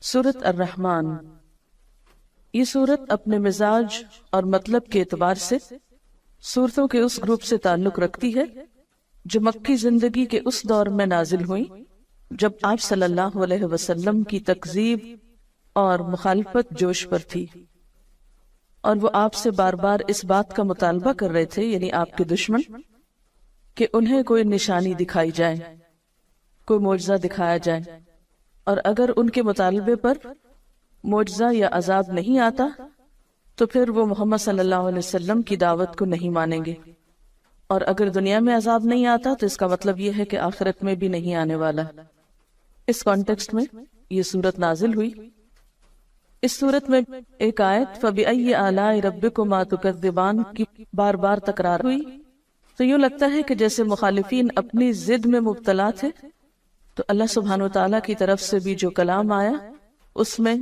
سورۃ الرحمن، یہ سورت اپنے مزاج اور مطلب کے اعتبار سے سورتوں کے اس گروپ سے تعلق رکھتی ہے جو مکی زندگی کے اس دور میں نازل ہوئی جب آپ صلی اللہ علیہ وسلم کی تکذیب اور مخالفت جوش پر تھی، اور وہ آپ سے بار بار اس بات کا مطالبہ کر رہے تھے، یعنی آپ کے دشمن، کہ انہیں کوئی نشانی دکھائی جائے، کوئی معجزہ دکھایا جائے، اور اگر ان کے مطالبے پر معجزہ یا عذاب نہیں آتا تو پھر وہ محمد صلی اللہ علیہ وسلم کی دعوت کو نہیں مانیں گے، اور اگر دنیا میں عذاب نہیں آتا تو اس کا مطلب یہ ہے کہ آخرت میں بھی نہیں آنے والا۔ اس کانٹیکسٹ میں یہ سورت نازل ہوئی۔ اس سورت میں ایک آیت فَبِأَيِّ آلَاءِ رَبِّكُمَا تُكَذِّبَانِ کی بار بار تکرار ہوئی، تو یوں لگتا ہے کہ جیسے مخالفین اپنی ضد میں مبتلا تھے، تو اللہ سبحانہ وتعالیٰ کی طرف سے بھی جو کلام آیا اس میں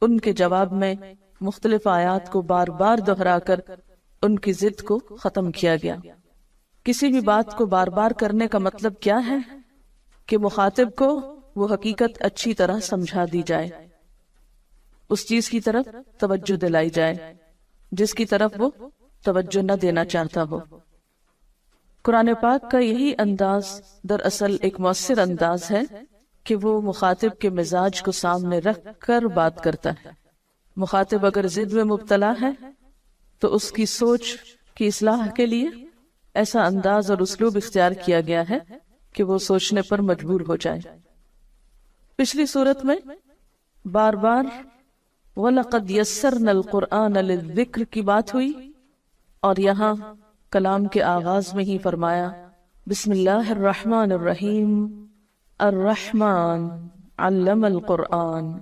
ان کے جواب میں مختلف آیات کو بار بار دہرا کر ان کی ضد کو ختم کیا گیا۔ کسی بھی بات کو بار بار کرنے کا مطلب کیا ہے کہ مخاطب کو وہ حقیقت اچھی طرح سمجھا دی جائے، اس چیز کی طرف توجہ دلائی جائے جس کی طرف وہ توجہ نہ دینا چاہتا ہو۔ قرآن پاک کا یہی انداز دراصل ایک مؤثر انداز ہے کہ وہ مخاطب کے مزاج کو سامنے رکھ کر بات کرتا ہے۔ مخاطب اگر ضد میں مبتلا ہے تو اس کی سوچ کی اصلاح کے لیے ایسا انداز اور اسلوب اختیار کیا گیا ہے کہ وہ سوچنے پر مجبور ہو جائے۔ پچھلی صورت میں بار بار وَلَقَدْ يَسَّرْنَا الْقُرْآنَ لِلذِّكْرِ کی بات ہوئی، اور یہاں کلام کے آغاز میں ہی فرمایا بسم اللہ الرحمن الرحیم الرحمن علم القرآن،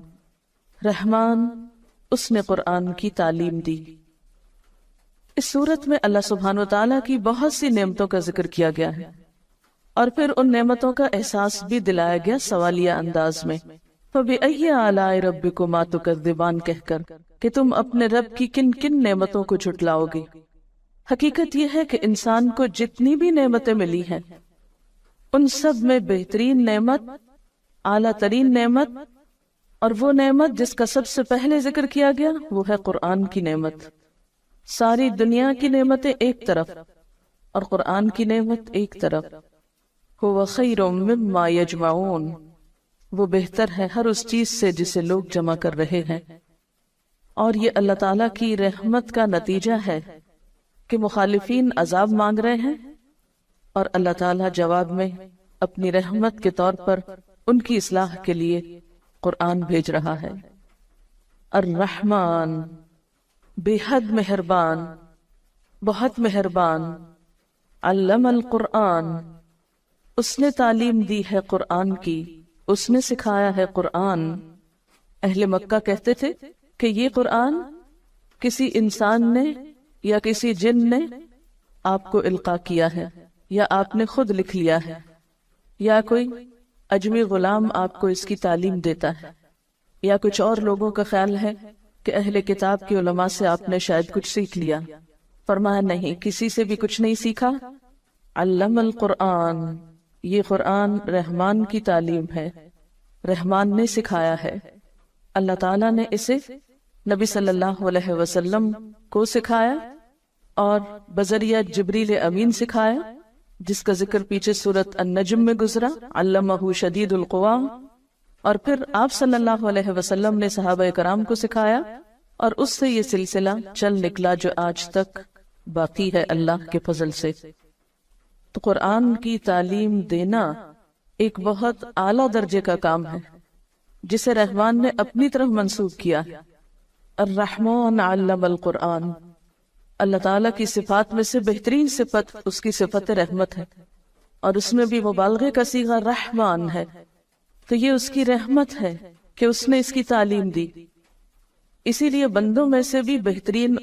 رحمان اس نے قرآن کی تعلیم دی۔ اس صورت میں اللہ سبحانہ وتعالیٰ کی بہت سی نعمتوں کا ذکر کیا گیا ہے، اور پھر ان نعمتوں کا احساس بھی دلایا گیا سوالیہ انداز میں فَبِأَيِّ آلَاءِ رَبِّكُمَا تُكَذِّبَانِ کہہ کر کہ تم اپنے رب کی کن کن نعمتوں کو جھٹلاؤ گے۔ حقیقت یہ ہے کہ انسان کو جتنی بھی نعمتیں ملی ہیں ان سب میں بہترین نعمت، اعلیٰ ترین نعمت، اور وہ نعمت جس کا سب سے پہلے ذکر کیا گیا وہ ہے قرآن کی نعمت۔ ساری دنیا کی نعمتیں ایک طرف اور قرآن کی نعمت ایک طرف۔ هُوَ خَيْرٌ مِّمَّا يَجْمَعُونَ، وہ بہتر ہے ہر اس چیز سے جسے لوگ جمع کر رہے ہیں۔ اور یہ اللہ تعالیٰ کی رحمت کا نتیجہ ہے کہ مخالفین عذاب مانگ رہے ہیں اور اللہ تعالیٰ جواب میں اپنی رحمت کے طور پر ان کی اصلاح کے لیے قرآن بھیج رہا ہے۔ الرحمن، بے حد مہربان، بہت مہربان، علم القرآن، اس نے تعلیم دی ہے قرآن کی، اس نے سکھایا ہے قرآن۔ اہل مکہ کہتے تھے کہ یہ قرآن کسی انسان نے یا کسی جن نے آپ کو القاء کیا ہے، یا آپ نے خود لکھ لیا ہے، یا کوئی اجمی غلام آپ کو اس کی تعلیم دیتا ہے، یا کچھ اور لوگوں کا خیال ہے کہ اہل کتاب کے علماء سے آپ نے شاید کچھ سیکھ لیا۔ فرمایا نہیں، کسی سے بھی کچھ نہیں سیکھا۔ علم القرآن، یہ قرآن رحمان کی تعلیم ہے، رحمان نے سکھایا ہے۔ اللہ تعالیٰ نے اسے نبی صلی اللہ علیہ وسلم کو سکھایا اور بذریعہ جبریل امین سکھایا، جس کا ذکر پیچھے سورۃ النجم میں گزرا، علمہ شدید القوا۔ اور پھر آپ صلی اللہ علیہ وسلم نے صحابہ کرام کو سکھایا، اور اس سے یہ سلسلہ چل نکلا جو آج تک باقی ہے اللہ کے فضل سے۔ تو قرآن کی تعلیم دینا ایک بہت اعلیٰ درجے کا کام ہے جسے رحمان نے اپنی طرف منسوب کیا۔ الرحمن علم القرآن، اللہ تعالیٰ کی صفات میں سے بہترین صفت اس کی صفت رحمت ہے، اور اس میں بھی مبالغے کا صیغہ رحمان ہے، تو یہ اس کی رحمت ہے کہ اس نے اس کی تعلیم دی۔ اسی لیے بندوں میں سے بھی بہترین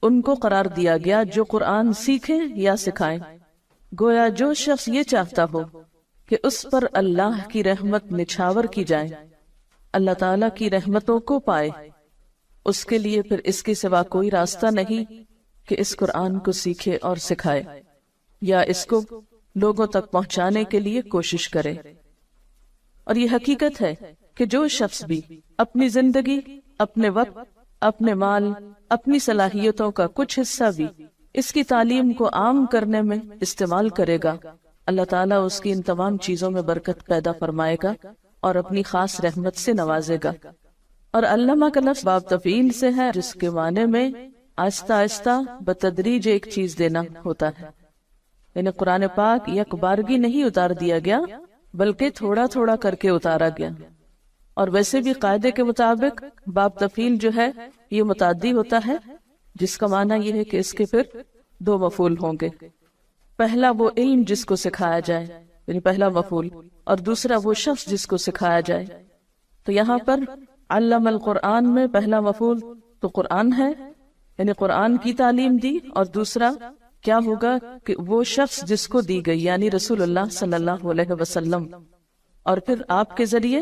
ان کو قرار دیا گیا جو قرآن سیکھیں یا سکھائیں۔ گویا جو شخص یہ چاہتا ہو کہ اس پر اللہ کی رحمت نچھاور کی جائے، اللہ تعالیٰ کی رحمتوں کو پائے، اس کے لیے پھر اس کے سوا کوئی راستہ نہیں کہ اس قرآن کو سیکھے اور سکھائے، یا اس کو لوگوں تک پہنچانے کے لیے کوشش کرے۔ اور یہ حقیقت ہے کہ جو شخص بھی اپنی زندگی، اپنے وقت، اپنے مال، اپنی صلاحیتوں کا کچھ حصہ بھی اس کی تعلیم کو عام کرنے میں استعمال کرے گا، اللہ تعالیٰ اس کی ان تمام چیزوں میں برکت پیدا فرمائے گا اور اپنی خاص رحمت سے نوازے گا۔ اور علامہ کا لفظ باب تفعیل سے ہے، جس کے معنی میں آہستہ آہستہ بتدریج ایک چیز دینا ہوتا ہے، یعنی قرآن پاک یک بارگی نہیں اتار دیا گیا بلکہ تھوڑا تھوڑا کر کے اتارا گیا۔ اور ویسے بھی قاعدے کے مطابق باب تفعیل جو ہے یہ متعدی ہوتا ہے، جس کا معنی یہ ہے کہ اس کے پھر دو مفعول ہوں گے۔ پہلا وہ علم جس کو سکھایا جائے، یعنی پہلا مفعول، اور دوسرا وہ شخص جس کو سکھایا جائے۔ تو یہاں پر علم القرآن میں پہلا مفعول تو قرآن ہے، یعنی قرآن کی تعلیم دی، اور دوسرا کیا ہوگا کہ وہ شخص جس کو دی گئی، یعنی رسول اللہ صلی اللہ علیہ وسلم، اور پھر آپ کے ذریعے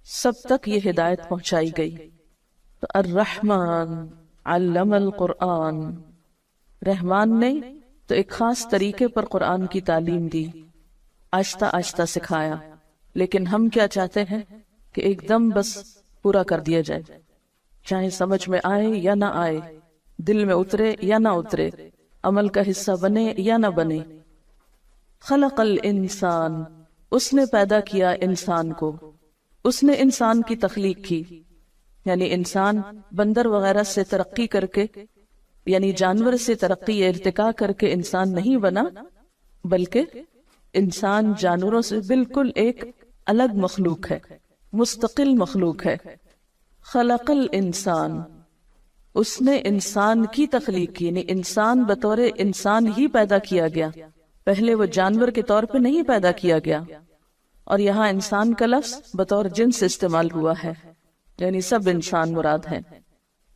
سب تک یہ ہدایت پہنچائی گئی۔ تو الرحمن علم القرآن، رحمان نے تو ایک خاص طریقے پر قرآن کی تعلیم دی، آہستہ آہستہ سکھایا، لیکن ہم کیا چاہتے ہیں کہ ایک دم بس پورا کر دیا جائے، چاہے سمجھ میں آئے یا نہ آئے، دل میں اترے یا نہ اترے، عمل کا حصہ بنے یا نہ بنے۔ خلق الانسان، اس نے پیدا کیا انسان کو، اس نے انسان کی تخلیق کی، یعنی انسان بندر وغیرہ سے ترقی کر کے، یعنی جانور سے ترقی ارتقا کر کے انسان نہیں بنا، بلکہ انسان جانوروں سے بالکل ایک الگ مخلوق ہے، مستقل مخلوق ہے۔ خلق الانسان، اس نے انسان کی تخلیق کی، یعنی انسان بطور انسان ہی پیدا کیا گیا، پہلے وہ جانور کے طور پہ نہیں پیدا کیا گیا۔ اور یہاں انسان کا لفظ بطور جنس استعمال ہوا ہے، یعنی سب انسان مراد ہیں۔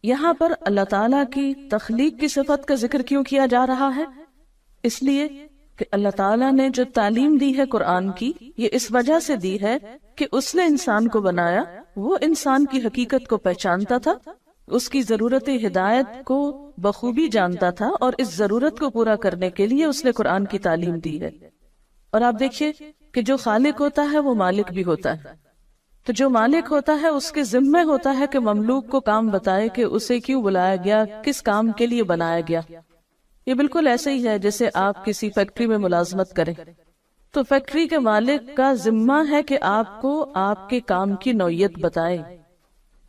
یہاں پر اللہ تعالیٰ کی تخلیق کی صفت کا ذکر کیوں کیا جا رہا ہے؟ اس لیے کہ اللہ تعالیٰ نے جو تعلیم دی ہے قرآن کی، یہ اس وجہ سے دی ہے کہ اس نے انسان کو بنایا، وہ انسان کی حقیقت کو پہچانتا تھا، اس کی ضرورت ہدایت کو بخوبی جانتا تھا، اور اس ضرورت کو پورا کرنے کے لیے اس نے قرآن کی تعلیم دی ہے۔ اور آپ دیکھیے کہ جو خالق ہوتا ہے وہ مالک بھی ہوتا ہے، تو جو مالک ہوتا ہے اس کے ذمہ ہوتا ہے کہ مملوک کو کام بتائے کہ اسے کیوں بلایا گیا، کس کام کے لیے بنایا گیا۔ یہ بالکل ایسے ہی ہے جیسے آپ کسی فیکٹری میں ملازمت کریں، تو فیکٹری کے مالک کا ذمہ ہے کہ آپ کو آپ کے کام کی نوعیت بتائے۔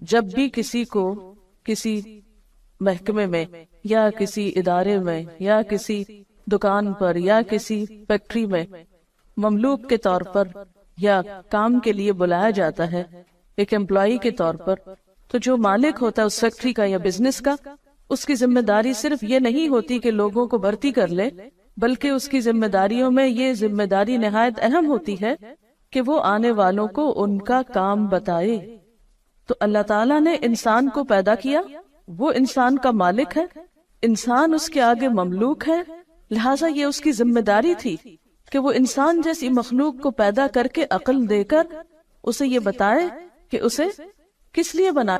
جب بھی کسی کو کسی محکمے میں یا کسی ادارے میں یا کسی دکان پر یا کسی فیکٹری میں مملوک کے طور پر یا کام کے لیے بلایا جاتا ہے ایک امپلائی کے طور پر، تو جو مالک ہوتا ہے اس فیکٹری کا یا بزنس کا، اس کی ذمہ داری صرف یہ نہیں ہوتی کہ لوگوں کو بھرتی کر لے، بلکہ اس کی ذمہ داریوں میں یہ ذمہ داری نہایت اہم ہوتی ہے کہ وہ آنے والوں کو ان کا کام بتائے۔ تو اللہ تعالیٰ نے انسان کو پیدا کیا، وہ انسان کا مالک ہے، انسان اس کے آگے مملوک ہے، لہٰذا یہ اس کی ذمہ داری تھی کہ وہ انسان جیسی مخلوق کو پیدا کر کے عقل دے کر اسے یہ بتائے کہ اسے کس لیے بنایا۔